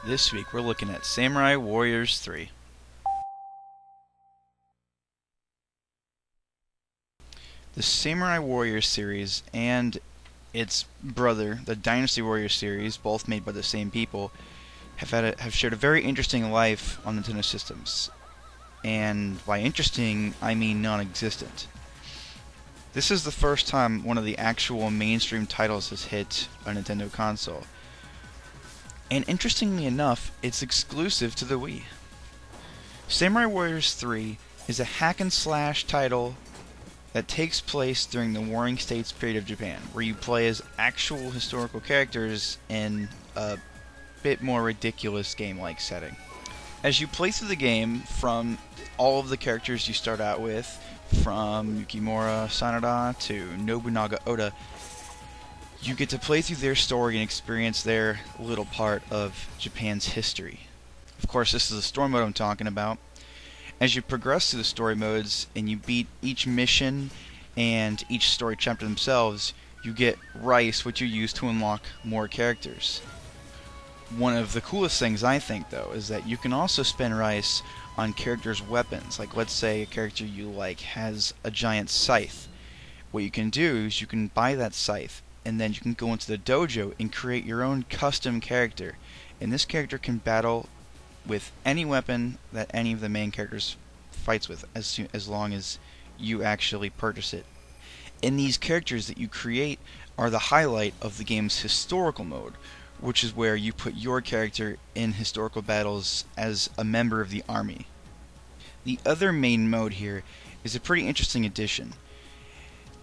This week we're looking at Samurai Warriors 3. The Samurai Warriors series and its brother, the Dynasty Warriors series, both made by the same people, have shared a very interesting life on Nintendo systems. And by interesting, I mean non-existent. This is the first time one of the actual mainstream titles has hit a Nintendo console. And interestingly enough, it's exclusive to the Wii. Samurai Warriors 3 is a hack-and-slash title that takes place during the Warring States period of Japan, where you play as actual historical characters in a bit more ridiculous game-like setting. As you play through the game, from all of the characters you start out with, from Yukimura Sanada to Nobunaga Oda, you get to play through their story and experience their little part of Japan's history. Of course, this is the story mode I'm talking about. As you progress through the story modes and you beat each mission and each story chapter themselves, you get rice, which you use to unlock more characters. One of the coolest things, I think, though, is that you can also spend rice on characters' weapons. Like, let's say a character you like has a giant scythe. What you can do is you can buy that scythe, and then you can go into the dojo and create your own custom character. And this character can battle with any weapon that any of the main characters fights with, as long as you actually purchase it. And these characters that you create are the highlight of the game's historical mode, which is where you put your character in historical battles as a member of the army. The other main mode here is a pretty interesting addition.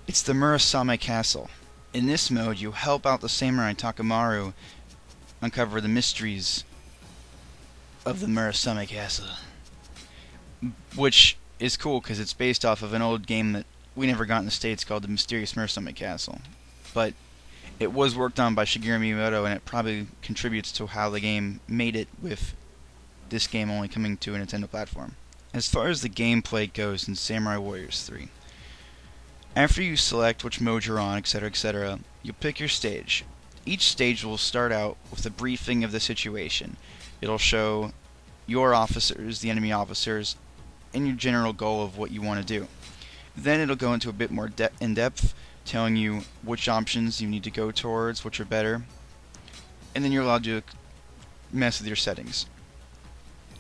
It's the Murasame Castle. In this mode, you help out the samurai Takamaru uncover the mysteries of the Murasame Castle, which is cool because it's based off of an old game that we never got in the States called The Mysterious Murasame Castle. But it was worked on by Shigeru Miyamoto, and it probably contributes to how the game made it, with this game only coming to a Nintendo platform. As far as the gameplay goes in Samurai Warriors 3, after you select which mode you're on, etc., etc., you'll pick your stage. Each stage will start out with a briefing of the situation. It'll show your officers, the enemy officers, and your general goal of what you want to do. Then it'll go into a bit more in-depth, telling you which options you need to go towards, which are better, and then you're allowed to mess with your settings.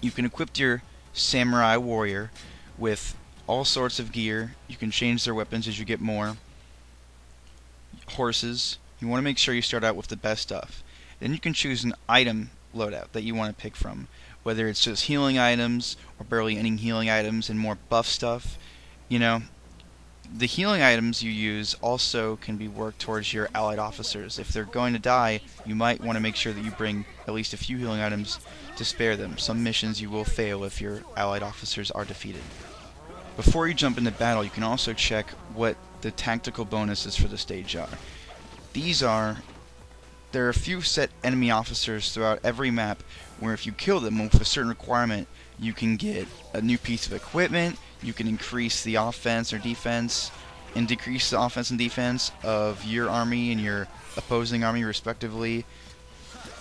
You can equip your samurai warrior with all sorts of gear. You can change their weapons as you get more. Horses. You want to make sure you start out with the best stuff. Then you can choose an item loadout that you want to pick from, whether it's just healing items or barely any healing items and more buff stuff. You know, the healing items you use also can be worked towards your allied officers. If they're going to die, you might want to make sure that you bring at least a few healing items to spare them. Some missions you will fail if your allied officers are defeated. Before you jump into battle, you can also check what the tactical bonuses for the stage are. There are a few set enemy officers throughout every map where if you kill them with a certain requirement, you can get a new piece of equipment, you can increase the offense or defense, and decrease the offense and defense of your army and your opposing army respectively.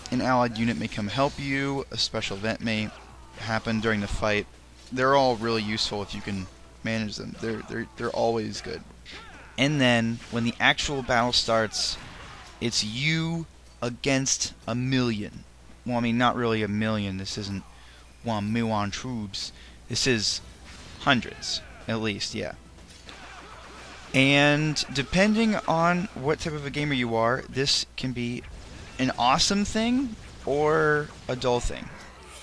An allied unit may come help you, a special event may happen during the fight. They're all really useful if you can manage them. They're always good. And then, when the actual battle starts, it's you against a million. Well, I mean, not really a million. This isn't 1 million troops. This is hundreds, at least, yeah. And depending on what type of a gamer you are, this can be an awesome thing or a dull thing.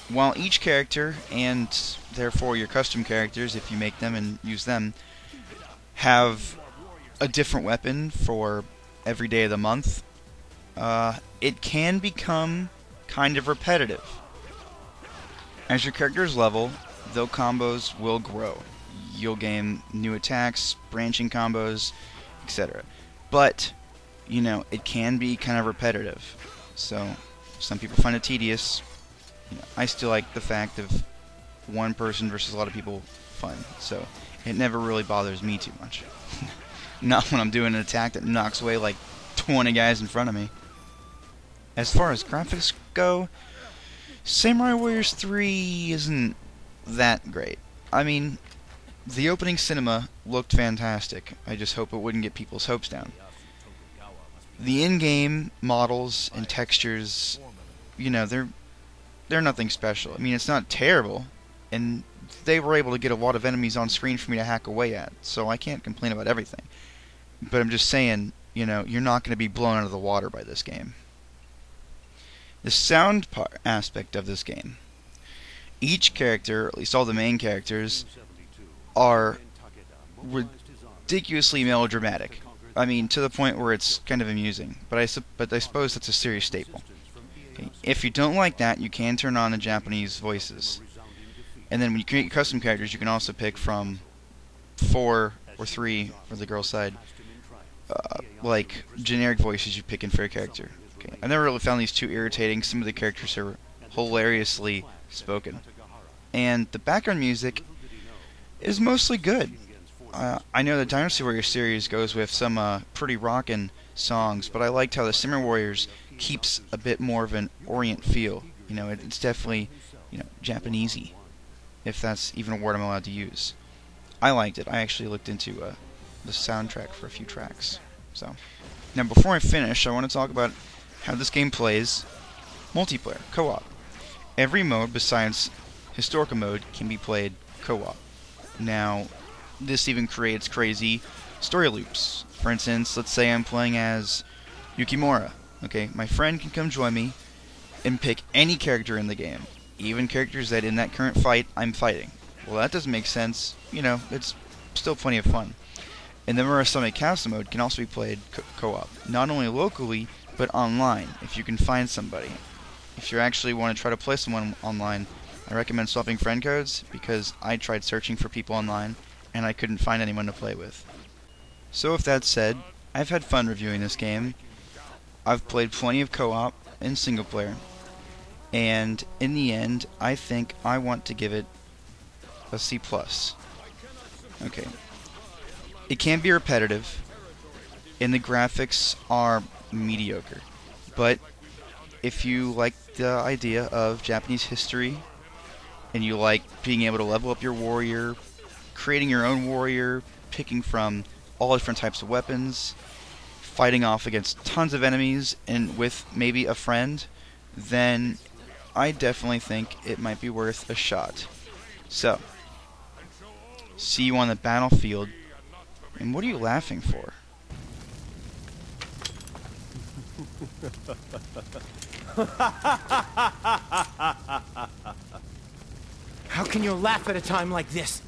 While each character, and therefore your custom characters, if you make them and use them, have a different weapon for every day of the month, it can become kind of repetitive. As your characters level, their combos will grow. You'll gain new attacks, branching combos, etc. But, you know, it can be kind of repetitive. So, some people find it tedious. You know, I still like the fact of one person versus a lot of people fun. So, it never really bothers me too much. Not when I'm doing an attack that knocks away like 20 guys in front of me. As far as graphics go, Samurai Warriors 3 isn't that great. I mean, the opening cinema looked fantastic. I just hope it wouldn't get people's hopes down. The in-game models and textures, you know, they're nothing special. I mean, it's not terrible, and they were able to get a lot of enemies on screen for me to hack away at, so I can't complain about everything. But I'm just saying, you know, you're not going to be blown out of the water by this game. The sound aspect of this game. Each character, at least all the main characters, are ridiculously melodramatic. I mean, to the point where it's kind of amusing. But I suppose that's a serious staple. Okay. If you don't like that, you can turn on the Japanese voices. And then when you create custom characters, you can also pick from 4 or 3 for the girl side, like generic voices you pick in for a character. Okay. I never really found these too irritating. Some of the characters are hilariously spoken. And the background music is mostly good. I know the Dynasty Warriors series goes with some pretty rockin' songs, but I liked how the Samurai Warriors keeps a bit more of an Orient feel. You know, it's definitely, you know, Japanesey, if that's even a word I'm allowed to use. I liked it. I actually looked into the soundtrack for a few tracks. So, now before I finish, I want to talk about how this game plays multiplayer, co-op. Every mode besides Historical mode can be played co-op. Now, this even creates crazy story loops. For instance, let's say I'm playing as Yukimura. Okay, my friend can come join me and pick any character in the game, even characters that in that current fight I'm fighting. Well, that doesn't make sense. You know, it's still plenty of fun. And the Murasame Castle mode can also be played co-op, not only locally, but online, if you can find somebody. If you actually want to try to play someone online, I recommend swapping friend codes, because I tried searching for people online, and I couldn't find anyone to play with. So with that said, I've had fun reviewing this game. I've played plenty of co-op and single player, and in the end, I think I want to give it a C+. Okay. It can be repetitive, and the graphics are mediocre, but if you like the idea of Japanese history, and you like being able to level up your warrior, creating your own warrior, picking from all different types of weapons, fighting off against tons of enemies, and with maybe a friend, then I definitely think it might be worth a shot. So, see you on the battlefield. And what are you laughing for? How can you laugh at a time like this?